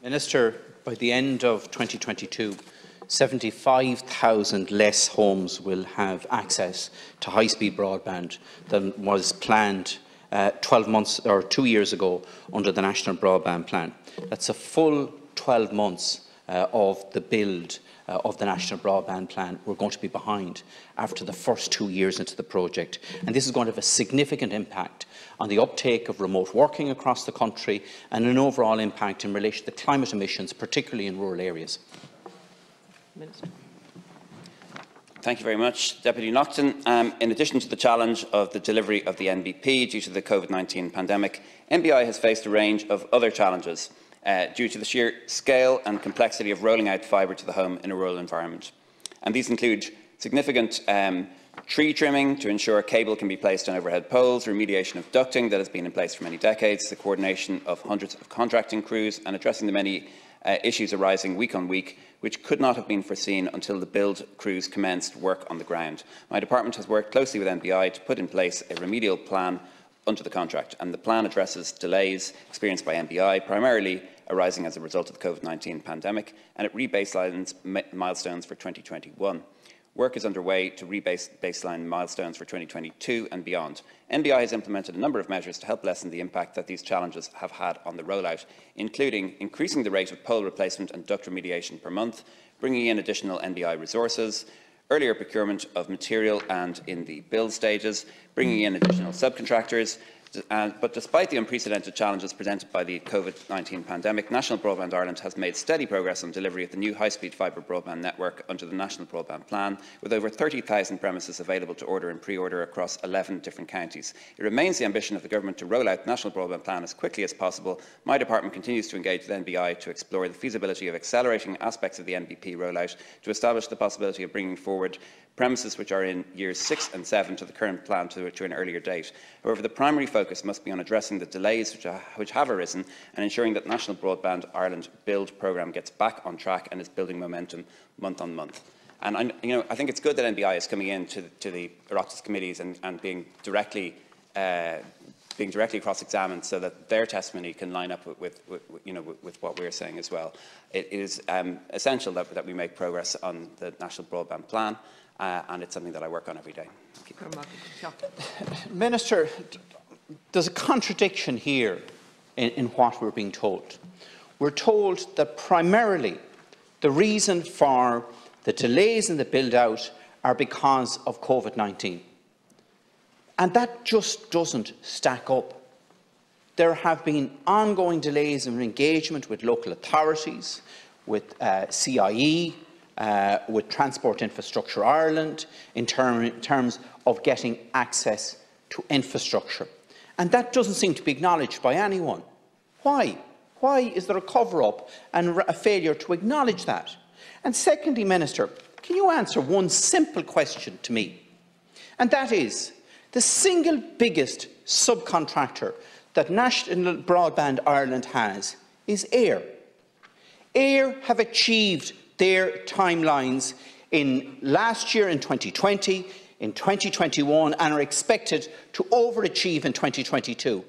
Minister, by the end of 2022, 75,000 less homes will have access to high-speed broadband than was planned 12 months or 2 years ago under the National Broadband Plan. That's a full 12 months of the build of the National Broadband Plan. We're going to be behind after the first 2 years into the project, and this is going to have a significant impact on the uptake of remote working across the country and an overall impact in relation to climate emissions, particularly in rural areas. Minister. Thank you very much, Deputy Naughton. In addition to the challenge of the delivery of the NBP due to the COVID-19 pandemic, NBI has faced a range of other challenges due to the sheer scale and complexity of rolling out fibre to the home in a rural environment. And these include significant tree trimming to ensure cable can be placed on overhead poles, remediation of ducting that has been in place for many decades, the coordination of hundreds of contracting crews, and addressing the many issues arising week on week, which could not have been foreseen until the build crews commenced work on the ground. My department has worked closely with NBI to put in place a remedial plan under the contract, and the plan addresses delays experienced by NBI, primarily arising as a result of the COVID-19 pandemic, and it rebaselines milestones for 2021. Work is underway to rebaseline milestones for 2022 and beyond. NBI has implemented a number of measures to help lessen the impact that these challenges have had on the rollout, including increasing the rate of pole replacement and duct remediation per month, bringing in additional NBI resources, earlier procurement of material and in the build stages, bringing in additional subcontractors. But despite the unprecedented challenges presented by the COVID-19 pandemic, National Broadband Ireland has made steady progress on delivery of the new high-speed fibre broadband network under the National Broadband Plan, with over 30,000 premises available to order and pre-order across 11 different counties. It remains the ambition of the Government to roll out the National Broadband Plan as quickly as possible. My department continues to engage with NBI to explore the feasibility of accelerating aspects of the NBP rollout to establish the possibility of bringing forward premises which are in years 6 and 7 to the current plan to an earlier date. However, the primary focus must be on addressing the delays which have arisen and ensuring that National Broadband Ireland build programme gets back on track and is building momentum month on month. And I think it's good that NBI is coming in to the Oireachtas committees and being directly cross-examined so that their testimony can line up with what we're saying as well. It is essential that we make progress on the National Broadband Plan. And it's something that I work on every day. Minister, there's a contradiction here in what we're being told. We're told that primarily the reason for the delays in the build-out are because of COVID-19. And that just doesn't stack up. There have been ongoing delays in engagement with local authorities, with CIE, with Transport Infrastructure Ireland in terms of getting access to infrastructure. And that doesn't seem to be acknowledged by anyone. Why? Why is there a cover-up and a failure to acknowledge that? And secondly, Minister, can you answer one simple question to me? And that is, the single biggest subcontractor that National Broadband Ireland has is AIR. AIR have achieved their timelines in last year in 2020, in 2021, and are expected to overachieve in 2022.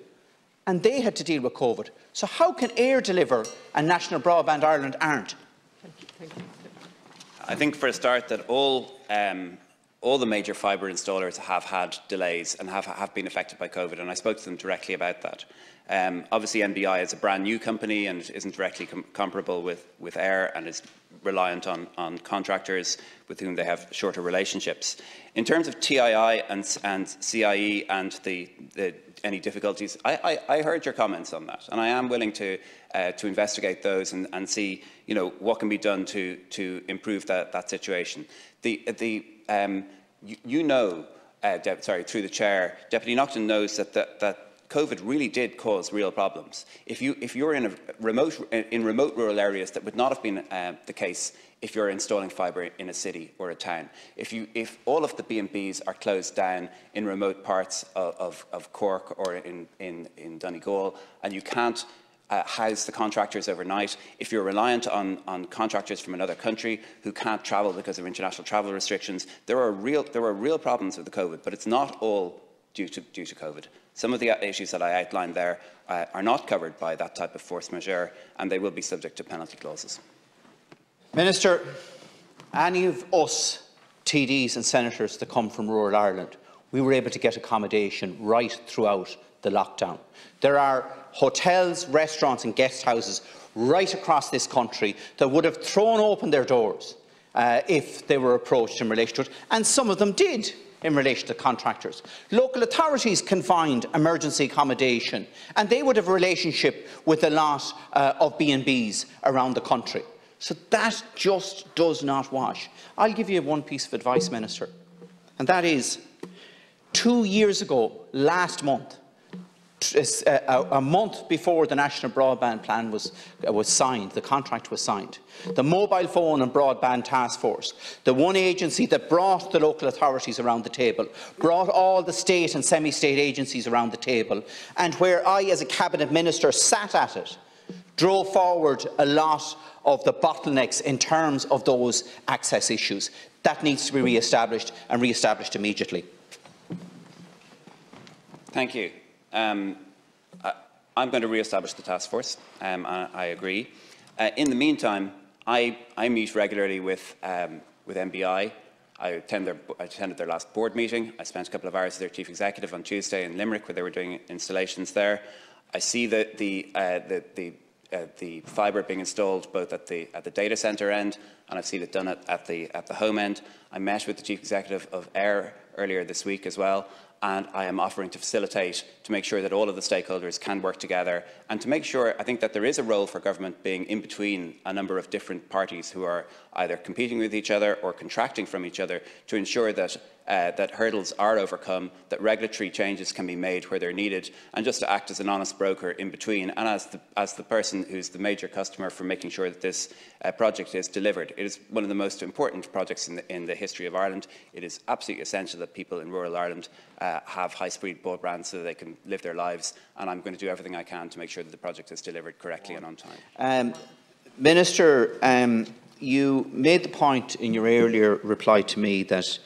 And they had to deal with COVID. So how can AIR deliver and National Broadband Ireland aren't? Thank you. I think for a start that all the major fibre installers have had delays and have been affected by COVID, and I spoke to them directly about that. Obviously, NBI is a brand new company and isn't directly comparable with AIR and is reliant on contractors with whom they have shorter relationships. In terms of TII and CIE and any difficulties, I heard your comments on that, and I am willing to investigate those and see what can be done to improve that situation. Through the chair, Deputy Naughton knows that COVID really did cause real problems. If you're in remote rural areas, that would not have been the case if you're installing fibre in a city or a town. If all of the B&Bs are closed down in remote parts of Cork or in Donegal, and you can't house the contractors overnight, if you're reliant on contractors from another country who can't travel because of international travel restrictions, there are real problems with the COVID, but it's not all due to COVID. Some of the issues that I outlined there are not covered by that type of force majeure, and they will be subject to penalty clauses. Minister, any of us TDs and senators that come from rural Ireland, we were able to get accommodation right throughout the lockdown. There are hotels, restaurants and guest houses right across this country that would have thrown open their doors if they were approached in relation to it, and some of them did in relation to contractors. Local authorities can find emergency accommodation, and they would have a relationship with a lot of B&Bs around the country. So that just does not wash. I'll give you one piece of advice, Minister, and that is 2 years ago, last month, a month before the National Broadband Plan was signed, the contract was signed, the Mobile Phone and Broadband Task Force, the one agency that brought the local authorities around the table, brought all the state and semi-state agencies around the table, and where I, as a Cabinet Minister, sat at it, drove forward a lot of the bottlenecks in terms of those access issues. That needs to be re-established, and re-established immediately. Thank you. I'm going to re-establish the task force. I agree. In the meantime, I meet regularly with MBI. I attended their last board meeting. I spent a couple of hours with their chief executive on Tuesday in Limerick, where they were doing installations there. I see that the fibre being installed both at the data centre end, and I've seen it done at the home end. I met with the chief executive of AIR earlier this week as well, and I am offering to facilitate to make sure that all of the stakeholders can work together, and to make sure, I think, that there is a role for government being in between a number of different parties who are either competing with each other or contracting from each other, to ensure that that hurdles are overcome, that regulatory changes can be made where they're needed, and just to act as an honest broker in between, and as the person who's the major customer for making sure that this project is delivered. It is one of the most important projects in the history of Ireland. It is absolutely essential that people in rural Ireland have high-speed broadband so that they can live their lives, and I'm going to do everything I can to make sure that the project is delivered correctly and on time. Minister, you made the point in your earlier reply to me that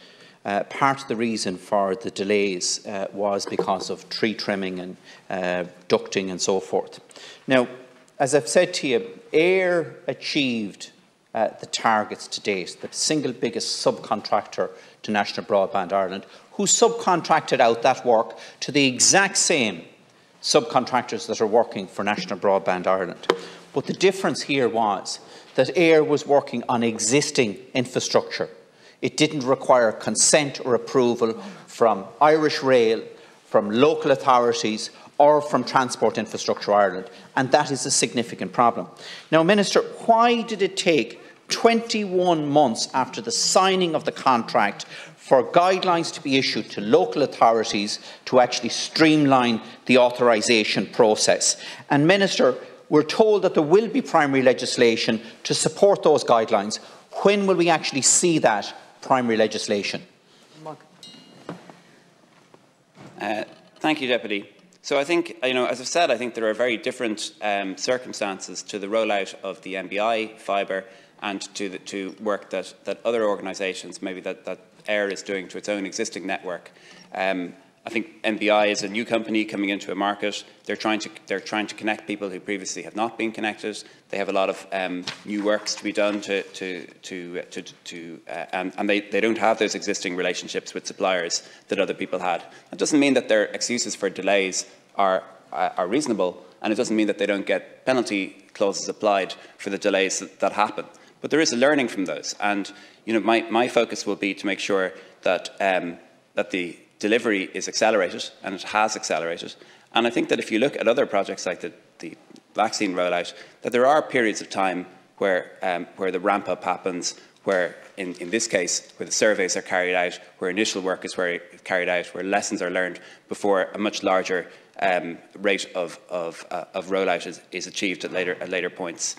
part of the reason for the delays was because of tree trimming and ducting and so forth. Now, as I've said to you, AIR achieved the targets to date, the single biggest subcontractor to National Broadband Ireland, who subcontracted out that work to the exact same subcontractors that are working for National Broadband Ireland. But the difference here was that AIR was working on existing infrastructure. It didn't require consent or approval from Irish Rail, from local authorities, or from Transport Infrastructure Ireland, and that is a significant problem. Now, Minister, why did it take 21 months after the signing of the contract for guidelines to be issued to local authorities to actually streamline the authorisation process? And Minister, we're told that there will be primary legislation to support those guidelines. When will we actually see that primary legislation? Thank you, Deputy. So I think, as I've said, I think there are very different circumstances to the rollout of the MBI fibre and to work that other organisations, maybe that AIR is doing to its own existing network. I think MBI is a new company coming into a market. They're trying to connect people who previously have not been connected. They have a lot of new works to be done and they don't have those existing relationships with suppliers that other people had. That doesn't mean that their excuses for delays are reasonable, and it doesn't mean that they don't get penalty clauses applied for the delays that happen. But there is a learning from those, and my focus will be to make sure that that the delivery is accelerated, and it has accelerated. And I think that if you look at other projects like the vaccine rollout, that there are periods of time where the ramp up happens, where in this case, where the surveys are carried out, where initial work is carried out, where lessons are learned before a much larger rate of rollout is achieved at later points.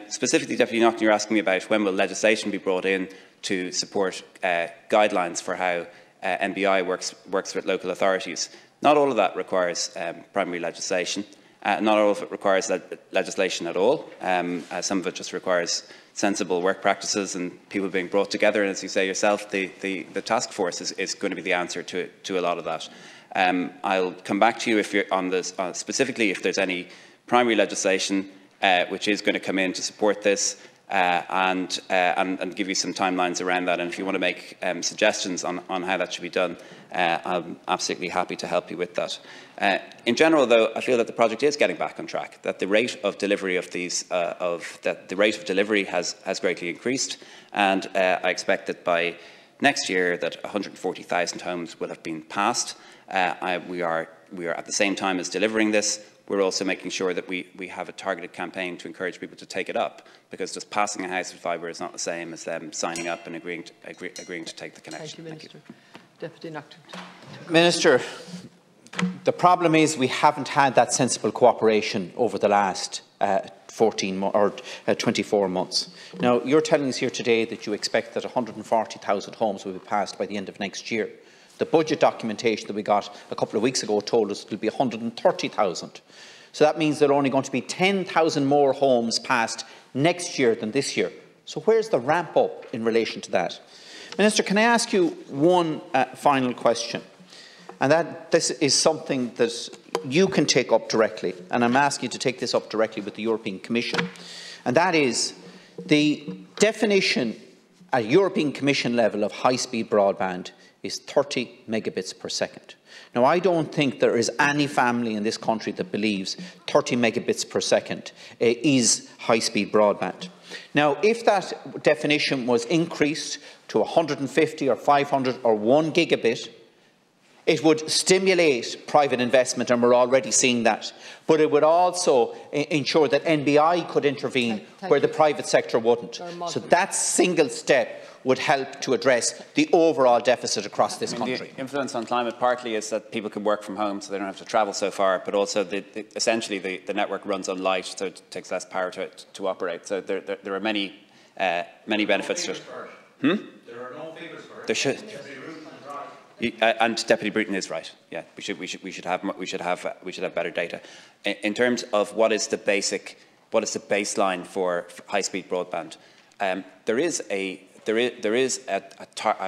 Specifically, Deputy Naughton, you're asking me about when will legislation be brought in to support guidelines for how MBI works with local authorities. Not all of that requires primary legislation. Not all of it requires legislation at all. Some of it just requires sensible work practices and people being brought together. And as you say yourself, the task force is going to be the answer to a lot of that. I'll come back to you if you're on this, specifically if there's any primary legislation which is going to come in to support this, and give you some timelines around that. And if you want to make suggestions on how that should be done, I'm absolutely happy to help you with that. In general, though, I feel that the project is getting back on track, that the rate of delivery of these, the rate of delivery has greatly increased, and I expect that by next year that 140,000 homes will have been passed. We are at the same time as delivering this, we're also making sure that we have a targeted campaign to encourage people to take it up, because just passing a house with fibre is not the same as them signing up and agreeing to take the connection. Thank you, Minister. Deputy Nocton. Minister, the problem is we haven't had that sensible cooperation over the last 24 months. Now, you're telling us here today that you expect that 140,000 homes will be passed by the end of next year. The budget documentation that we got a couple of weeks ago told us it will be 130,000. So that means there are only going to be 10,000 more homes passed next year than this year. So where's the ramp up in relation to that? Minister, can I ask you one final question? And this is something that you can take up directly, and I'm asking you to take this up directly with the European Commission. And that is the definition at European Commission level of high-speed broadband is 30 megabits per second. Now, I don't think there is any family in this country that believes 30 megabits per second is high-speed broadband. Now, if that definition was increased to 150 or 500 or 1 gigabit, it would stimulate private investment, and we're already seeing that. But it would also ensure that NBI could intervene where the private sector wouldn't. So that single step would help to address the overall deficit across this country. The influence on climate partly is that people can work from home, so they don't have to travel so far, but also essentially the network runs on light, so it takes less power to operate. So there are many benefits to it. There are no figures for it. There should. And Deputy Bruton is right. Yeah, we should have better data in terms of what is the baseline for high-speed broadband. There is a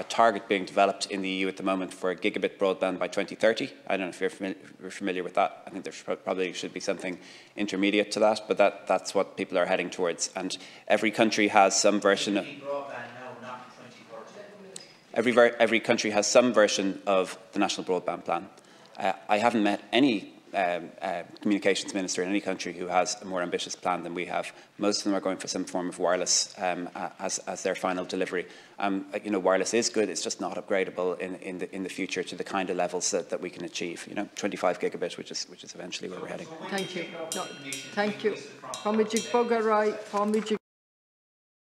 target being developed in the EU at the moment for gigabit broadband by 2030. I don't know if you're familiar with that. I think there probably should be something intermediate to that, but that's what people are heading towards. And every country has some version of. Every country has some version of the National Broadband Plan. I haven't met any communications minister in any country who has a more ambitious plan than we have. Most of them are going for some form of wireless as their final delivery. You know, wireless is good. It's just not upgradable in the future to the kind of levels that we can achieve. You know, 25 gigabit, which is eventually where we're heading. Thank you. No, thank you.